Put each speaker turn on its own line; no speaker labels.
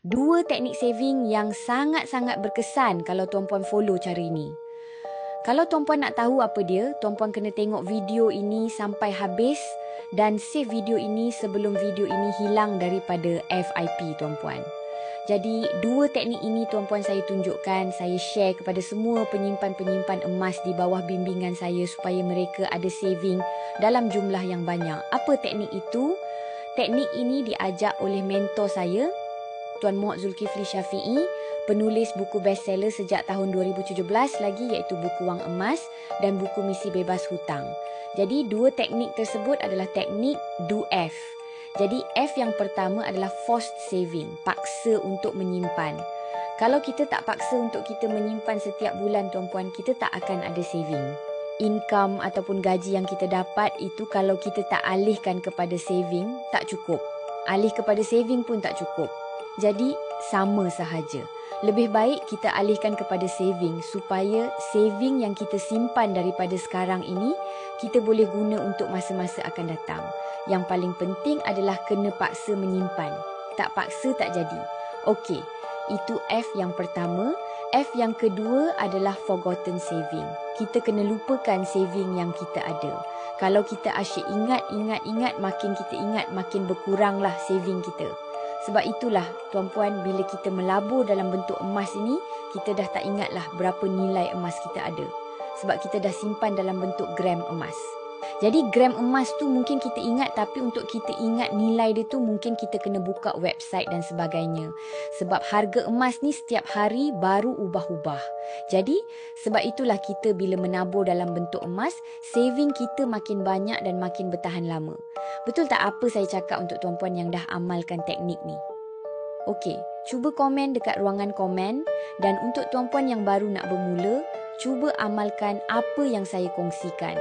Dua teknik saving yang sangat-sangat berkesan kalau tuan-puan follow cara ini. Kalau tuan-puan nak tahu apa dia, tuan-puan kena tengok video ini sampai habis dan save video ini sebelum video ini hilang daripada FYP tuan-puan. Jadi, dua teknik ini tuan-puan saya tunjukkan, saya share kepada semua penyimpan-penyimpan emas di bawah bimbingan saya supaya mereka ada saving dalam jumlah yang banyak. Apa teknik itu? Teknik ini diajak oleh mentor saya, Tuan Muhammad Zulkifli Syafi'i, penulis buku bestseller sejak tahun 2017 lagi, iaitu buku Wang Emas dan buku Misi Bebas Hutang. Jadi, dua teknik tersebut adalah teknik do F. Jadi, F yang pertama adalah forced saving, paksa untuk menyimpan. Kalau kita tak paksa untuk kita menyimpan setiap bulan tuan-puan, kita tak akan ada saving. Income ataupun gaji yang kita dapat itu kalau kita tak alihkan kepada saving, tak cukup. Alih kepada saving pun tak cukup. Jadi, sama sahaja. Lebih baik kita alihkan kepada saving supaya saving yang kita simpan daripada sekarang ini, kita boleh guna untuk masa-masa akan datang. Yang paling penting adalah kena paksa menyimpan. Tak paksa tak jadi. Okey, itu F yang pertama. F yang kedua adalah forgotten saving. Kita kena lupakan saving yang kita ada. Kalau kita asyik ingat, makin kita ingat, makin berkuranglah saving kita. Sebab itulah tuan-puan, bila kita melabur dalam bentuk emas ini, kita dah tak ingatlah berapa nilai emas kita ada. Sebab kita dah simpan dalam bentuk gram emas. Jadi gram emas tu mungkin kita ingat, tapi untuk kita ingat nilai dia tu mungkin kita kena buka website dan sebagainya. Sebab harga emas ni setiap hari baru ubah-ubah. Jadi sebab itulah kita bila menabur dalam bentuk emas, saving kita makin banyak dan makin bertahan lama. Betul tak apa saya cakap untuk tuan-puan yang dah amalkan teknik ni? Okey, cuba komen dekat ruangan komen, dan untuk tuan-puan yang baru nak bermula, cuba amalkan apa yang saya kongsikan.